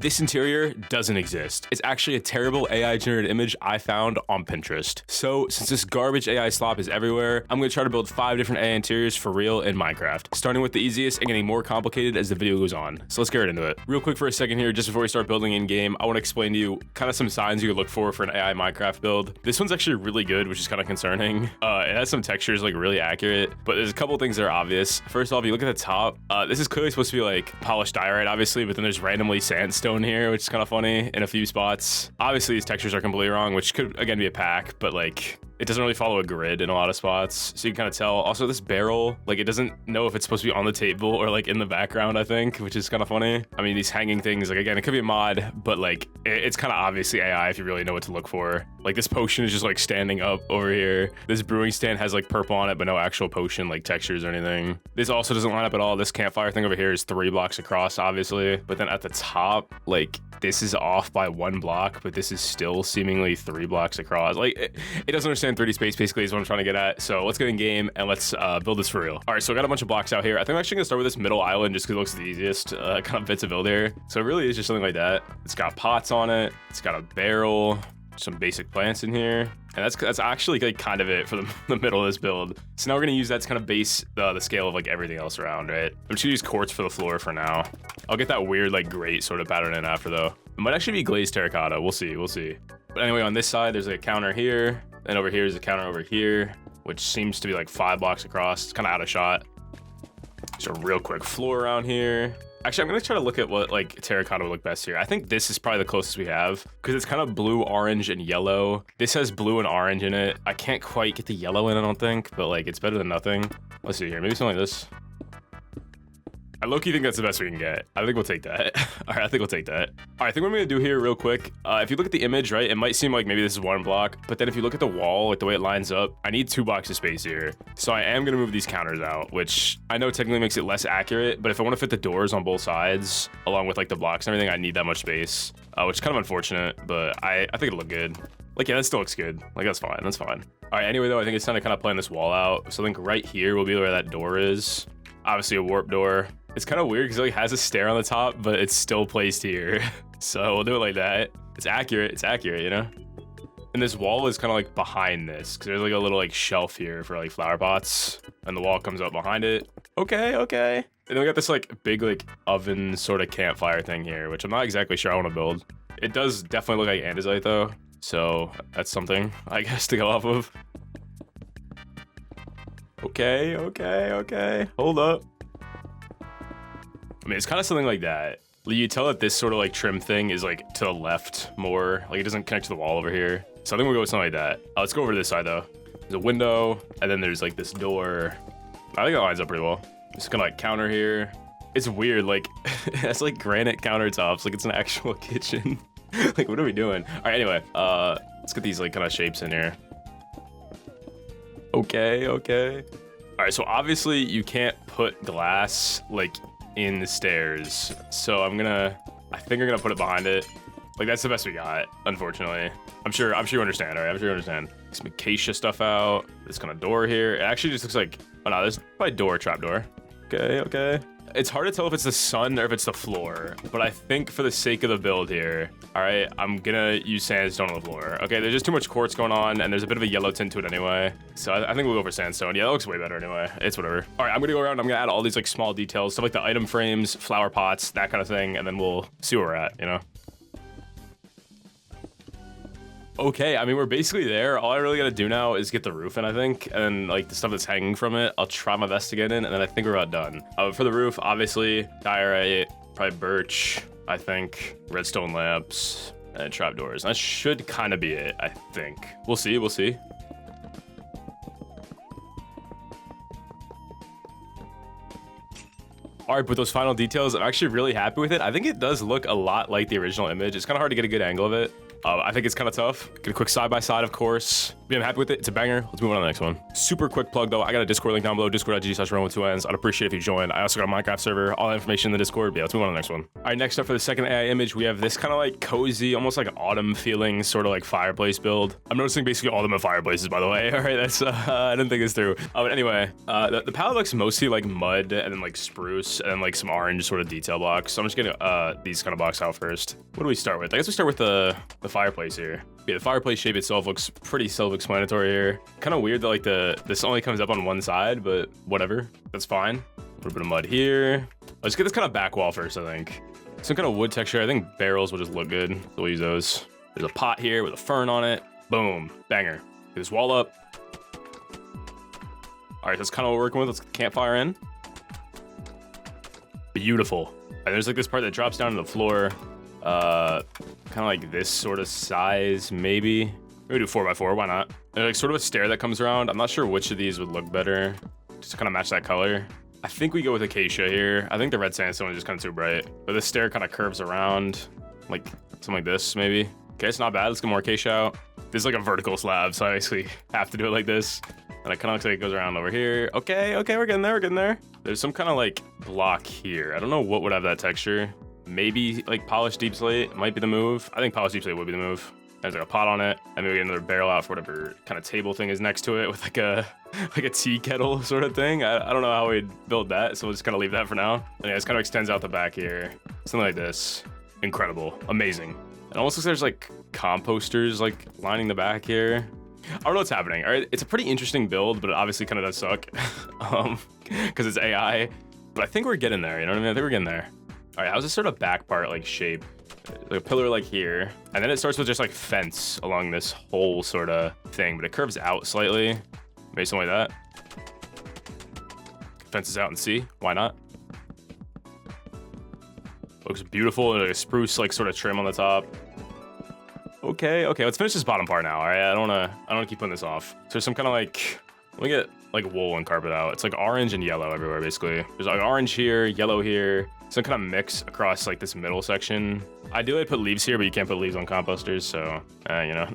This interior doesn't exist. It's actually a terrible AI generated image I found on Pinterest. So since this garbage AI slop is everywhere, I'm gonna try to build 5 different AI interiors for real in Minecraft, starting with the easiest and getting more complicated as the video goes on. So let's get right into it. Real quick for a second here, just before we start building in game, I wanna explain to you kind of some signs you could look for an AI Minecraft build. This one's actually really good, which is kind of concerning. It has some textures like really accurate, but there's a couple things that are obvious. First off, you look at the top, this is clearly supposed to be like polished diorite, obviously, but then there's randomly sandstone here, which is kind of funny in a few spots. Obviously these textures are completely wrong, which could again be a pack, but like it doesn't really follow a grid in a lot of spots, so you can kind of tell. Also this barrel, like it doesn't know if it's supposed to be on the table or like in the background, I think, which is kind of funny. I mean, these hanging things, like again, it could be a mod, but like it's kind of obviously AI if you really know what to look for. Like this potion is just like standing up over here. This brewing stand has like purple on it, but no actual potion like textures or anything. This also doesn't line up at all. This campfire thing over here is 3 blocks across, obviously, but then at the top, like this is off by 1 block, but this is still seemingly 3 blocks across. Like it doesn't understand 3D space, basically, is what I'm trying to get at. So let's get in game and let's build this for real. All right, so I got a bunch of blocks out here. I think I'm actually gonna start with this middle island just because it looks the easiest kind of bit to build here. So it really is just something like that. It's got pots on it. It's got a barrel, some basic plants in here. And that's actually like kind of it for the middle of this build. So now we're gonna use that to kind of base the scale of like everything else around, right? I'm just gonna use quartz for the floor for now. I'll get that weird like grate sort of pattern in after though. It might actually be glazed terracotta, we'll see. But anyway, on this side, there's a counter here. And over here is a counter over here, which seems to be like 5 blocks across. It's kind of out of shot. So real quick floor around here. Actually, I'm gonna try to look at what like terracotta would look best here. I think this is probably the closest we have because it's kind of blue, orange, and yellow. This has blue and orange in it. I can't quite get the yellow in, I don't think, but like it's better than nothing. Let's see here, maybe something like this. I low-key think that's the best we can get. I think we'll take that. All right, I think we'll take that. All right, I think what I'm gonna do here real quick, if you look at the image, right, it might seem like maybe this is 1 block, but then if you look at the wall, like the way it lines up, I need 2 blocks of space here. So I am gonna move these counters out, which I know technically makes it less accurate, but if I wanna fit the doors on both sides, along with like the blocks and everything, I need that much space, which is kind of unfortunate, but I think it'll look good. Like, yeah, that still looks good. Like, that's fine, that's fine. All right, anyway, though, I think it's time to kind of plan this wall out. So I think right here will be where that door is. Obviously a warp door. It's kind of weird because it like has a stair on the top, but it's still placed here. So we'll do it like that. It's accurate, you know? And this wall is kind of like behind this because there's like a little like shelf here for like flower pots, and the wall comes up behind it. Okay. And then we got this like big like oven sort of campfire thing here, which I'm not exactly sure I want to build. It does definitely look like andesite though, so that's something I guess to go off of. Okay. Hold up. I mean, it's kind of something like that. You tell that this sort of like trim thing is like to the left more, like it doesn't connect to the wall over here. So I think we'll go with something like that. Let's go over to this side though. There's a window, and then there's like this door. I think that lines up pretty well. Just gonna like counter here. It's weird, like it has like granite countertops, like it's an actual kitchen. Like, what are we doing? All right, anyway, let's get these like kind of shapes in here. Okay. All right, so obviously you can't put glass like in the stairs, so I think we're gonna put it behind it. Like that's the best we got, unfortunately. I'm sure you understand. All right, I'm sure you understand. Some acacia stuff out. This kind of door here. It actually just looks like, oh no, there's probably trap door. Okay. It's hard to tell if it's the sun or if it's the floor, but I think for the sake of the build here, all right, I'm gonna use sandstone on the floor. Okay, there's just too much quartz going on, and there's a bit of a yellow tint to it anyway. So I think we'll go for sandstone. Yeah, that looks way better anyway. It's whatever. All right, I'm gonna go around. I'm gonna add all these like small details, stuff like the item frames, flower pots, that kind of thing, and then we'll see where we're at, you know? Okay, I mean, we're basically there. All I really gotta do now is get the roof in, I think, and like the stuff that's hanging from it, I'll try my best to get in, and then I think we're about done. For the roof, obviously, diorite, probably birch, I think, redstone lamps, and trapdoors. That should kind of be it, I think. We'll see. All right, but those final details, I'm actually really happy with it. I think it does look a lot like the original image. It's kind of hard to get a good angle of it. I think it's kind of tough. Get a quick side-by-side, of course. But I'm happy with it. It's a banger. Let's move on to the next one. Super quick plug, though. I got a Discord link down below, discord.gg/rowannn. I'd appreciate if you join. I also got a Minecraft server. All the information in the Discord. But yeah, let's move on to the next one. All right, next up for the second AI image, we have this kind of like cozy, almost like autumn feeling, sort of like fireplace build. I'm noticing basically all of them are fireplaces, by the way. All right, that's, I didn't think this through. But anyway, the palette looks mostly like mud and then like spruce and then like some orange sort of detail blocks. So I'm just getting these kind of blocks out first. What do we start with? I guess we start with the fireplace here. Yeah, the fireplace shape itself looks pretty self-explanatory here. Kind of weird that like this only comes up on one side, but whatever, that's fine. A little bit of mud here. Let's get this kind of back wall first, I think. Some kind of wood texture. I think barrels will just look good, so we'll use those. There's a pot here with a fern on it. Boom, banger. Get this wall up. All right, that's kind of what we're working with. Let's get the campfire in. Beautiful. And there's like this part that drops down to the floor. Kind of like this sort of size, maybe. Maybe do 4x4, why not? There's like sort of a stair that comes around. I'm not sure which of these would look better, just to kind of match that color. I think we go with acacia here. I think the red sandstone is just kind of too bright. But this stair kind of curves around, like something like this, maybe. Okay, it's not bad. Let's get more acacia out. This is like a vertical slab, so I basically have to do it like this. And it kind of looks like it goes around over here. Okay, we're getting there. There's some kind of like block here. I don't know what would have that texture. Maybe like polished deep slate might be the move. I think polished deep slate would be the move. There's like a pot on it, and maybe get another barrel out for whatever kind of table thing is next to it with like a tea kettle sort of thing. I don't know how we'd build that, so we'll just kind of leave that for now. And yeah, this kind of extends out the back here. Something like this. Incredible. Amazing. It almost looks like there's like composters like lining the back here. I don't know what's happening. All right, it's a pretty interesting build, but it obviously kind of does suck because it's AI. But I think we're getting there, you know what I mean? I think we're getting there. All right, how's this sort of back part like shape? Like a pillar like here, and then it starts with just like fence along this whole sort of thing, but it curves out slightly. Maybe something like that. Fences out and see, why not? Looks beautiful, like a spruce like sort of trim on the top. Okay, let's finish this bottom part now. All right, I don't wanna keep putting this off. So there's some kind of like, let me get like wool and carpet out. It's like orange and yellow everywhere basically. There's like orange here, yellow here. Some kind of mix across like this middle section. Ideally I'd put leaves here, but you can't put leaves on composters, so you know.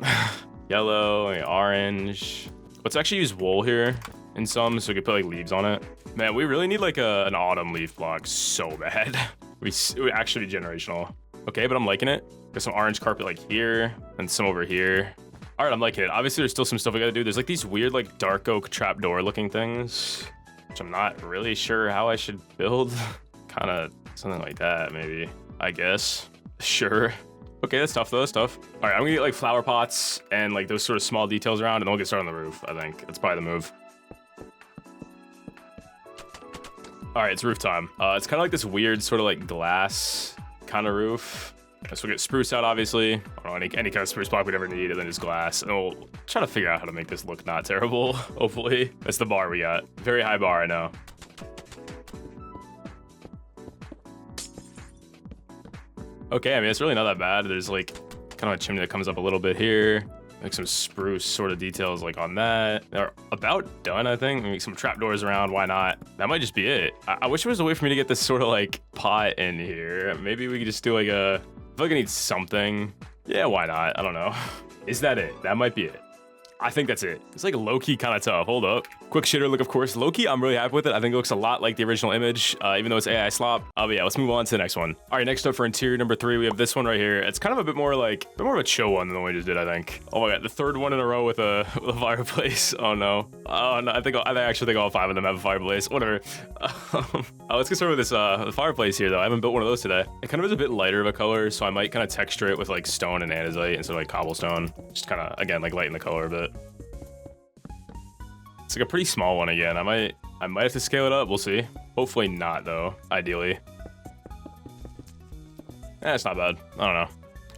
Yellow, orange. Let's actually use wool here in some, so we could put like leaves on it. Man, we really need like an autumn leaf block so bad. It would actually be generational. Okay, but I'm liking it. Got some orange carpet like here, and some over here. All right, I'm liking it. Obviously there's still some stuff we gotta do. There's like these weird like dark oak trapdoor looking things, which I'm not really sure how I should build. Kind of something like that, maybe, I guess. Sure. Okay, that's tough though, that's tough. All right, I'm gonna get like flower pots and like those sort of small details around, and then we'll get started on the roof, I think. That's probably the move. All right, it's roof time. It's kind of like this weird sort of like glass kind of roof. So we'll get spruce out, obviously. I don't know, any kind of spruce block we'd ever need, and then just glass. And we'll try to figure out how to make this look not terrible, hopefully. That's the bar we got. Very high bar, I know. Okay, I mean, it's really not that bad. There's like kind of a chimney that comes up a little bit here. Like some spruce sort of details like on that. They're about done, I think. Maybe some trapdoors around, why not? That might just be it. I wish there was a way for me to get this sort of like pot in here. Maybe we could just do like a, I feel like I need something. Yeah, why not? I don't know. Is that it? That might be it. I think that's it. It's like low-key kind of tough. Hold up. Quick shitter look, of course. Low-key, I'm really happy with it. I think it looks a lot like the original image, even though it's AI slop. But yeah, let's move on to the next one. All right, next up for interior number 3, we have this one right here. It's kind of a bit more of a chill one than the one we just did, I think. Oh my god, the third one in a row with a fireplace. Oh no. Oh no, I actually think all 5 of them have a fireplace. Whatever. Let's get started with this the fireplace here, though. I haven't built one of those today. It kind of is a bit lighter of a color, so I might kind of texture it with like stone and andesite instead of like cobblestone. Just kind of, again, like lighten the color a bit. It's like a pretty small one again. I might have to scale it up. We'll see. Hopefully not, though. Ideally. It's not bad. I don't know.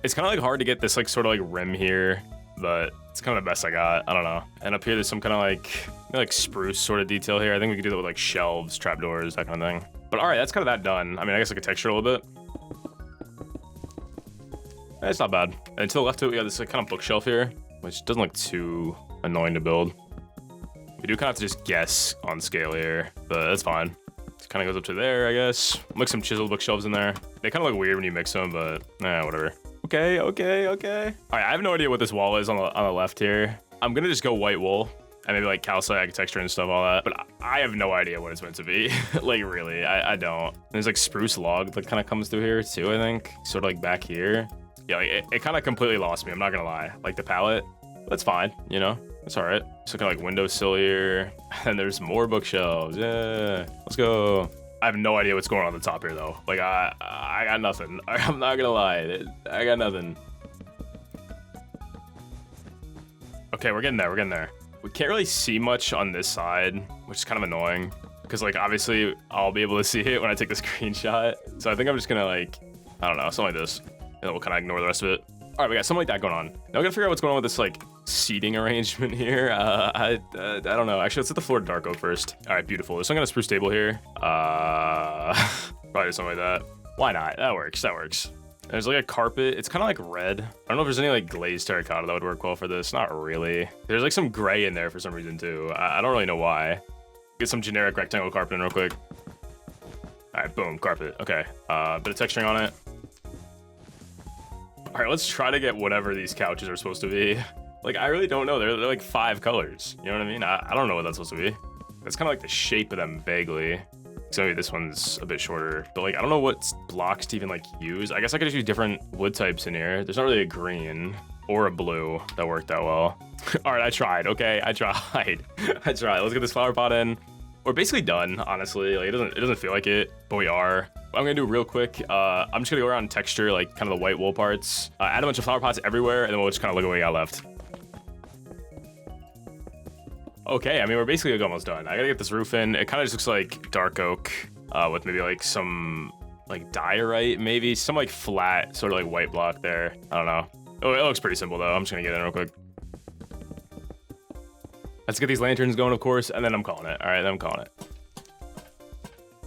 It's kind of like hard to get this like sort of like rim here, but it's kind of the best I got. I don't know. And up here, there's some kind of like spruce sort of detail here. I think we could do that with like shelves, trapdoors, that kind of thing. But all right, that's kind of that done. I mean, I guess I could texture a little bit. It's not bad. And to the left of it, we have this like kind of bookshelf here, which doesn't look too annoying to build. We do kind of have to just guess on scale here, but that's fine. It kind of goes up to there, I guess. Like some chiseled bookshelves in there. They kind of look weird when you mix them, but whatever. Okay. All right, I have no idea what this wall is on the left here. I'm gonna just go white wool and maybe like calcite texture and stuff, all that. But I have no idea what it's meant to be. Like really, I don't. There's like spruce log that kind of comes through here too, I think. Sort of like back here. Yeah, like it kind of completely lost me, I'm not gonna lie. Like the palette, that's fine, you know? It's all right. It's looking like windowsill here. And there's more bookshelves, yeah. Let's go. I have no idea what's going on the top here though. Like I got nothing. I'm not gonna lie, I got nothing. Okay, we're getting there. We can't really see much on this side, which is kind of annoying. Because like obviously I'll be able to see it when I take the screenshot. So I think I'm just gonna like, I don't know, something like this. And then we'll kind of ignore the rest of it. All right, we got something like that going on. Now we gotta figure out what's going on with this like seating arrangement here. I don't know. Actually, let's hit the floor dark oak first. All right, beautiful. There's some kind of spruce table here. Probably something like that. Why not? That works. There's like a carpet. It's kind of like red. I don't know if there's any like glazed terracotta that would work well for this. Not really. There's like some gray in there for some reason too. I don't really know why. Get some generic rectangle carpet in real quick. All right, boom, carpet. Okay, bit of texturing on it. All right, let's try to get whatever these couches are supposed to be. Like, I really don't know. They're like 5 colors. You know what I mean? I don't know what that's supposed to be. That's kind of like the shape of them vaguely. So maybe this one's a bit shorter. But like, I don't know what blocks to even like use. I guess I could just use different wood types in here. There's not really a green or a blue that worked that well. All right, I tried. Okay, I tried. Let's get this flower pot in. We're basically done, honestly. Like, it doesn't feel like it, but we are. What I'm gonna do real quick, I'm just gonna go around texture, like kind of the white wool parts, add a bunch of flower pots everywhere, and then we'll just kind of look at what we got left. Okay, I mean, we're basically almost done. I gotta get this roof in. It kind of just looks like dark oak with maybe like some like diorite, maybe some like flat sort of like white block there. I don't know. Oh, it looks pretty simple though. I'm just gonna get in real quick. Let's get these lanterns going, of course, and then I'm calling it. All right, then I'm calling it.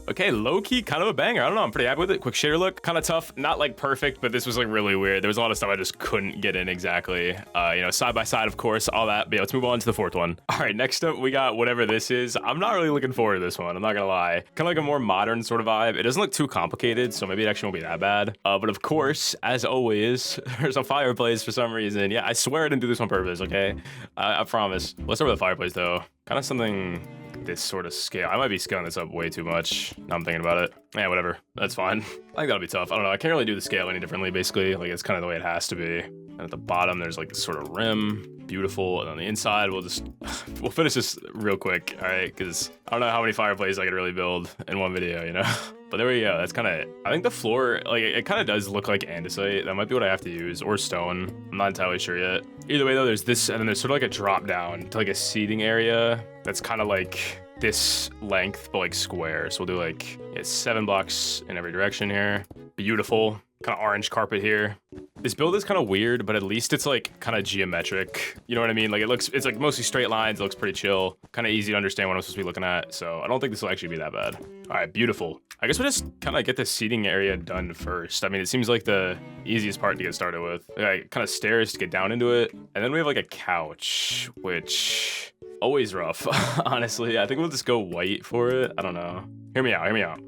Okay, low-key, kind of a banger. I don't know, I'm pretty happy with it. Quick shader look, kind of tough. Not like perfect, but this was like really weird. There was a lot of stuff I just couldn't get in exactly. You know, side by side, of course, all that. But yeah, let's move on to the 4th one. All right, next up, we got whatever this is. I'm not really looking forward to this one, I'm not gonna lie. Kind of like a more modern sort of vibe. It doesn't look too complicated, so maybe it actually won't be that bad. But of course, as always, there's a fireplace for some reason. Yeah, I swear I didn't do this on purpose, okay? I promise. Let's start with the fireplace, though. Kind of something this sort of scale. I might be scaling this up way too much. Now I'm thinking about it. Yeah, whatever. That's fine. I think that'll be tough. I don't know. I can't really do the scale any differently, basically. Like, it's kind of the way it has to be. And at the bottom, there's like this sort of rim. Beautiful. And on the inside, we'll finish this real quick, all right? Because I don't know how many fireplaces I could really build in one video, you know? But there we go. That's kind of it. I think the floor, like, it kind of does look like andesite. That might be what I have to use, or stone. I'm not entirely sure yet. Either way, though, there's this, and then there's sort of like a drop down to like a seating area that's kind of like this length, but like square. So we'll do like 7 blocks in every direction here. Beautiful. Kind of orange carpet here. This build is kind of weird, but at least it's like kind of geometric. You know what I mean? Like it's like mostly straight lines. It looks pretty chill. Kind of easy to understand what I'm supposed to be looking at. So I don't think this will actually be that bad. All right, beautiful. I guess we'll just kind of get the seating area done first. I mean, it seems like the easiest part to get started with. Like kind of stairs to get down into it. And then we have like a couch, which always rough, honestly. I think we'll just go white for it. I don't know. Hear me out.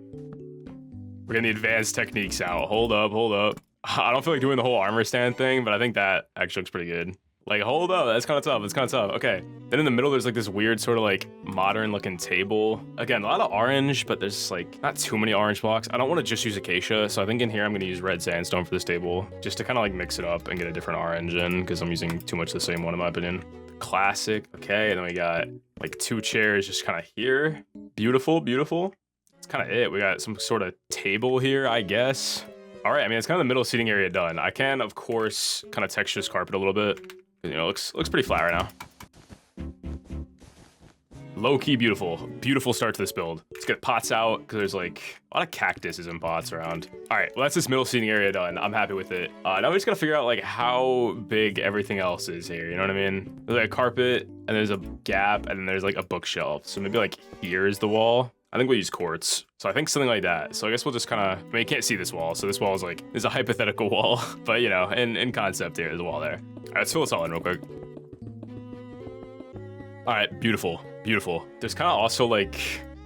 We're getting the advanced techniques out. Hold up. I don't feel like doing the whole armor stand thing, but I think that actually looks pretty good. Like, hold up, that's kind of tough. It's kind of tough. Okay. Then in the middle, there's like this weird sort of like modern looking table. Again, a lot of orange, but there's like not too many orange blocks. I don't want to just use acacia. So I think in here, I'm going to use red sandstone for this table just to kind of like mix it up and get a different orange in because I'm using too much of the same one in my opinion. Classic. Okay. And then we got like 2 chairs just kind of here. Beautiful. That's kind of it. We got some sort of table here, I guess. All right, I mean, it's kind of the middle seating area done. I can, of course, kind of texture this carpet a little bit. You know, looks pretty flat right now. Low-key beautiful. Beautiful start to this build. Let's get pots out, because there's like a lot of cactuses and pots around. All right, well, that's this middle seating area done. I'm happy with it. Now we just gotta figure out like how big everything else is here, you know what I mean? There's like a carpet, and there's a gap, and then there's like a bookshelf. So maybe like here's the wall. I think we'll use quartz. So I think something like that. So I guess we'll just kind of, I mean, you can't see this wall. So this wall is like, is a hypothetical wall, but you know, in concept here, there's a wall there. All right, let's fill this all in real quick. All right, beautiful. There's kind of also like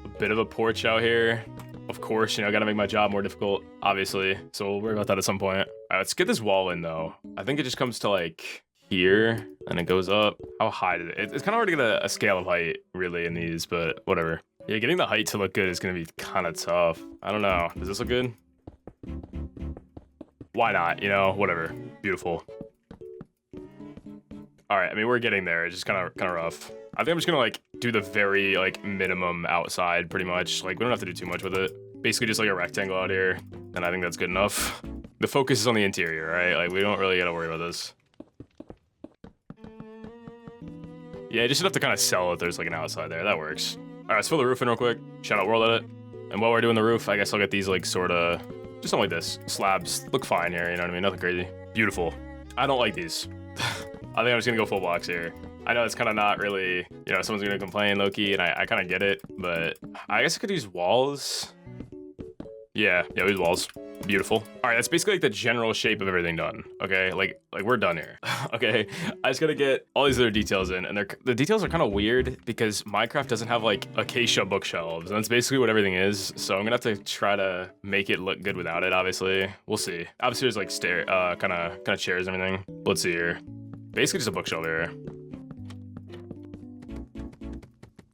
a bit of a porch out here. Of course, you know, gotta make my job more difficult, obviously. So we'll worry about that at some point. All right, let's get this wall in though. I think it just comes to like here and it goes up. How high did it? It's kind of hard to get a scale of height really in these, but whatever. Yeah, getting the height to look good is gonna be kind of tough. I don't know. Does this look good? Why not? You know, whatever. Beautiful. All right, I mean, we're getting there. It's just kind of rough. I think I'm just gonna like do the very like minimum outside pretty much. Like we don't have to do too much with it. Basically just like a rectangle out here. And I think that's good enough. The focus is on the interior, right? Like we don't really gotta worry about this. Yeah, you just have to kind of sell if there's like an outside there. That works. All right, let's fill the roof in real quick. Shout out World Edit. And while we're doing the roof, I guess I'll get these like sort of, just something like this. Slabs look fine here, you know what I mean? Nothing crazy. Beautiful. I don't like these. I think I'm just gonna go full blocks here. I know it's kind of not really, you know, someone's gonna complain low-key, and I kind of get it, but I guess I could use walls. Yeah, these walls. Beautiful. All right, that's basically like the general shape of everything done. Okay, like we're done here. Okay, I just gotta get all these other details in, and the details are kind of weird because Minecraft doesn't have like acacia bookshelves, and that's basically what everything is. So I'm gonna have to try to make it look good without it. Obviously, we'll see. Obviously, there's like kind of chairs and everything. Let's see here. Basically, just a bookshelf here.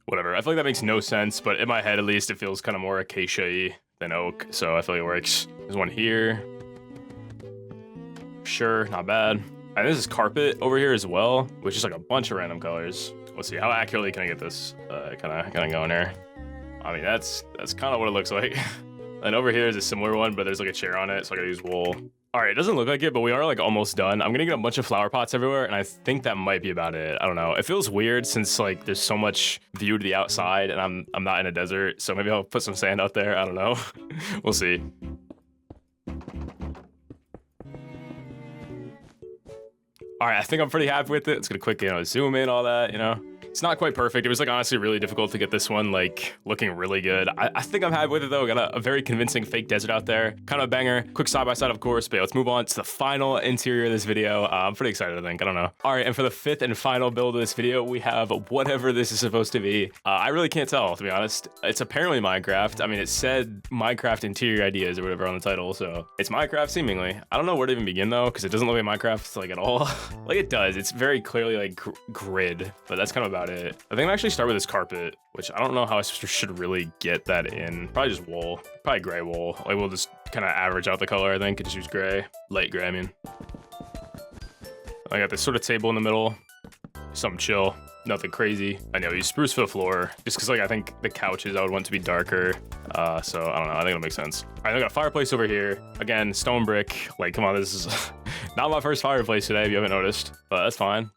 Whatever. I feel like that makes no sense, but in my head at least, it feels kind of more acacia-y than oak, so I feel like it works. There's one here. Sure, not bad. And this is carpet over here as well, which is like a bunch of random colors. Let's see, how accurately can I get this kind of going here? I mean, that's kind of what it looks like. And over here is a similar one, but there's like a chair on it, so I gotta use wool. All right, it doesn't look like it, but we are like almost done. I'm gonna get a bunch of flower pots everywhere, and I think that might be about it. I don't know. It feels weird since like there's so much view to the outside, and I'm not in a desert, so maybe I'll put some sand out there. I don't know. We'll see. All right, I think I'm pretty happy with it. It's gonna quick, you know, zoom in, all that, you know. It's not quite perfect. It was like honestly really difficult to get this one like looking really good. I think I'm happy with it though. Got a very convincing fake desert out there. Kind of a banger. Quick side by side, of course, but yeah, let's move on to the final interior of this video. I'm pretty excited, I think. I don't know. All right, and for the fifth and final build of this video, we have whatever this is supposed to be. I really can't tell, to be honest. It's apparently Minecraft. I mean, it said Minecraft interior ideas or whatever on the title, so it's Minecraft seemingly. I don't know where to even begin though, because it doesn't look like Minecraft like at all. Like it does. It's very clearly like grid, but that's kind of about it. I think I'll actually start with this carpet, which I don't know how I should really get that in. Probably just wool, probably gray wool. Like we'll just kind of average out the color, I think, and just use gray, light gray, I mean. I got this sort of table in the middle, something chill, nothing crazy. I know, use spruce for the floor, just because like I think the couches I would want to be darker. So I don't know, I think it'll make sense. All right, I got a fireplace over here. Again, stone brick. Like, come on, this is not my first fireplace today if you haven't noticed, but that's fine.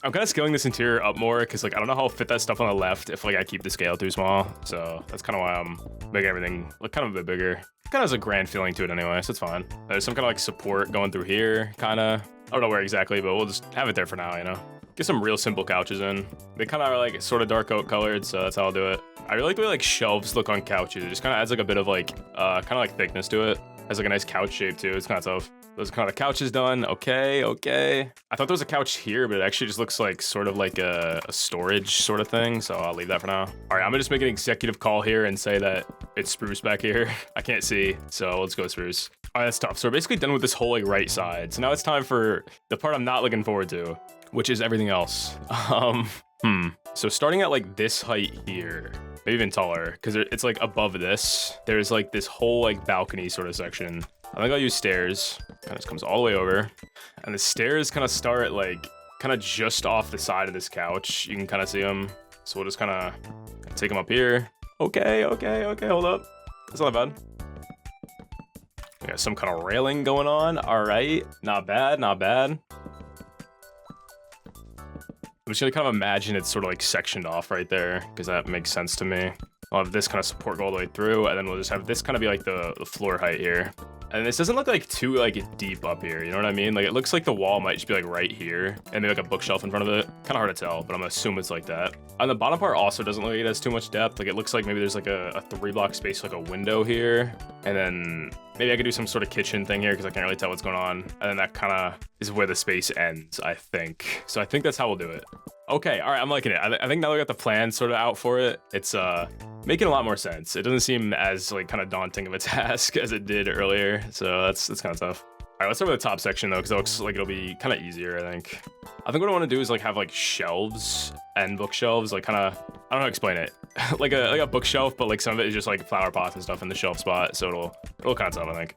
I'm kind of scaling this interior up more because like I don't know how I'll fit that stuff on the left if like I keep the scale too small. So that's kind of why I'm making everything look kind of a bit bigger. Kind of has a grand feeling to it anyway, so it's fine. There's some kind of like support going through here, kind of. I don't know where exactly, but we'll just have it there for now, you know? Get some real simple couches in. They kind of are like sort of dark oak colored, so that's how I'll do it. I really like the way like shelves look on couches. It just kind of adds like a bit of like, kind of like thickness to it. Has like a nice couch shape too. It's kind of tough. Those kind of couches done. Okay. I thought there was a couch here, but it actually just looks like sort of like a storage sort of thing. So I'll leave that for now. All right, I'm gonna just make an executive call here and say that it's spruce back here. I can't see, so let's go spruce. All right, that's tough. So we're basically done with this whole like right side. So now it's time for the part I'm not looking forward to, which is everything else. So starting at like this height here, maybe even taller, because it's like above this, there's like this whole like balcony sort of section. I think I'll use stairs. Kind of just comes all the way over. And the stairs kind of start like kind of just off the side of this couch. You can kind of see them. So we'll just kind of take them up here. Okay, hold up. That's not bad. We got some kind of railing going on. All right, not bad. I'm just gonna kind of imagine it's sort of like sectioned off right there, because that makes sense to me. I'll have this kind of support go all the way through, and then we'll just have this kind of be like the floor height here. And this doesn't look like too like deep up here, you know what I mean? Like it looks like the wall might just be like right here, and maybe like a bookshelf in front of it. Kind of hard to tell, but I'm gonna assume it's like that. On the bottom part also doesn't look like it has too much depth. Like it looks like maybe there's like a 3-block space, like a window here, and then maybe I could do some sort of kitchen thing here because I can't really tell what's going on. And then that kind of is where the space ends, I think. So I think that's how we'll do it. Okay, all right, I'm liking it. I think now we got the plan sort of out for it. It's making a lot more sense. It doesn't seem as like kind of daunting of a task as it did earlier, so that's kind of tough. All right, let's start with the top section though, because it looks like it'll be kind of easier, I think. I think what I want to do is like have like shelves and bookshelves, like kind of, I don't know how to explain it. like a bookshelf, but like some of it is just like flower pots and stuff in the shelf spot, so it'll kind of tough, I think.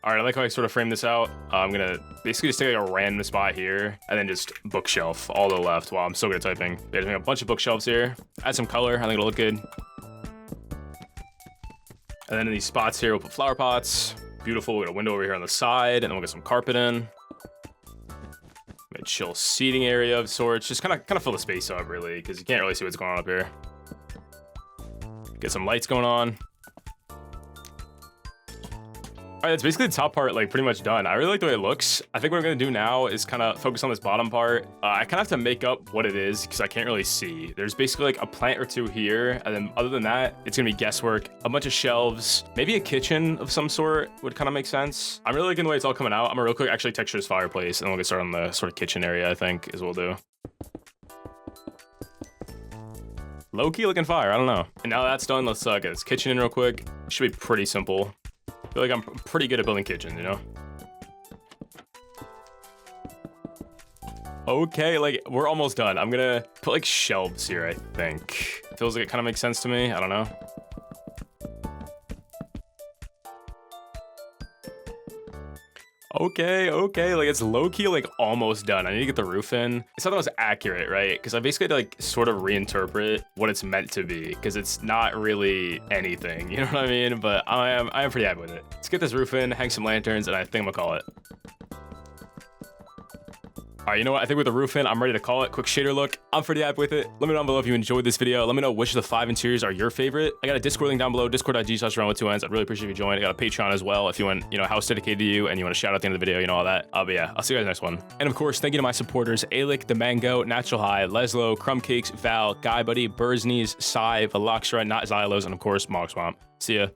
All right, I like how I sort of frame this out. I'm gonna basically just take like a random spot here and then just bookshelf all to the left while I'm still good at typing. There's a bunch of bookshelves here. Add some color, I think it'll look good. And then in these spots here, we'll put flower pots. Beautiful, we got a window over here on the side, and then we'll get some carpet in. A chill seating area of sorts. Just kind of fill the space up really, because you can't really see what's going on up here. Get some lights going on. All right, that's basically the top part, like pretty much done. I really like the way it looks. I think what I'm gonna do now is kind of focus on this bottom part. I kind of have to make up what it is because I can't really see. There's basically like a plant or two here, and then other than that, it's gonna be guesswork. A bunch of shelves, maybe a kitchen of some sort would kind of make sense. I'm really liking the way it's all coming out. I'm gonna real quick actually texture this fireplace, and then we'll get started on the sort of kitchen area, I think, is what we'll do. Low-key looking fire, I don't know. And now that's done, let's get this kitchen in real quick. Should be pretty simple. I feel like I'm pretty good at building kitchens, you know? Okay, like, we're almost done. I'm gonna put, like, shelves here, I think. Feels like it kind of makes sense to me. I don't know. Okay, like it's low-key like almost done. I need to get the roof in. It's not the most accurate, right? Because I basically had to like sort of reinterpret what it's meant to be, because it's not really anything, you know what I mean? But I am pretty happy with it. Let's get this roof in, hang some lanterns, and I think I'm gonna call it. All right, you know what? I think with the roof in, I'm ready to call it. Quick shader look. I'm pretty happy with it. Let me know down below if you enjoyed this video. Let me know which of the 5 interiors are your favorite. I got a Discord link down below, discord.gg/rowannn. I'd really appreciate if you join. I got a Patreon as well if you want, you know, house dedicated to you and you want to shout out at the end of the video, you know, all that. But yeah, I'll see you guys next one. And of course, thank you to my supporters, Aelic, ThaMango, Natural High, Lezlo, Crumbcakes, Val, GuyBuddy, Birdsknees, Veloxra, NotZyloz, and of course, Mogswamp. See ya.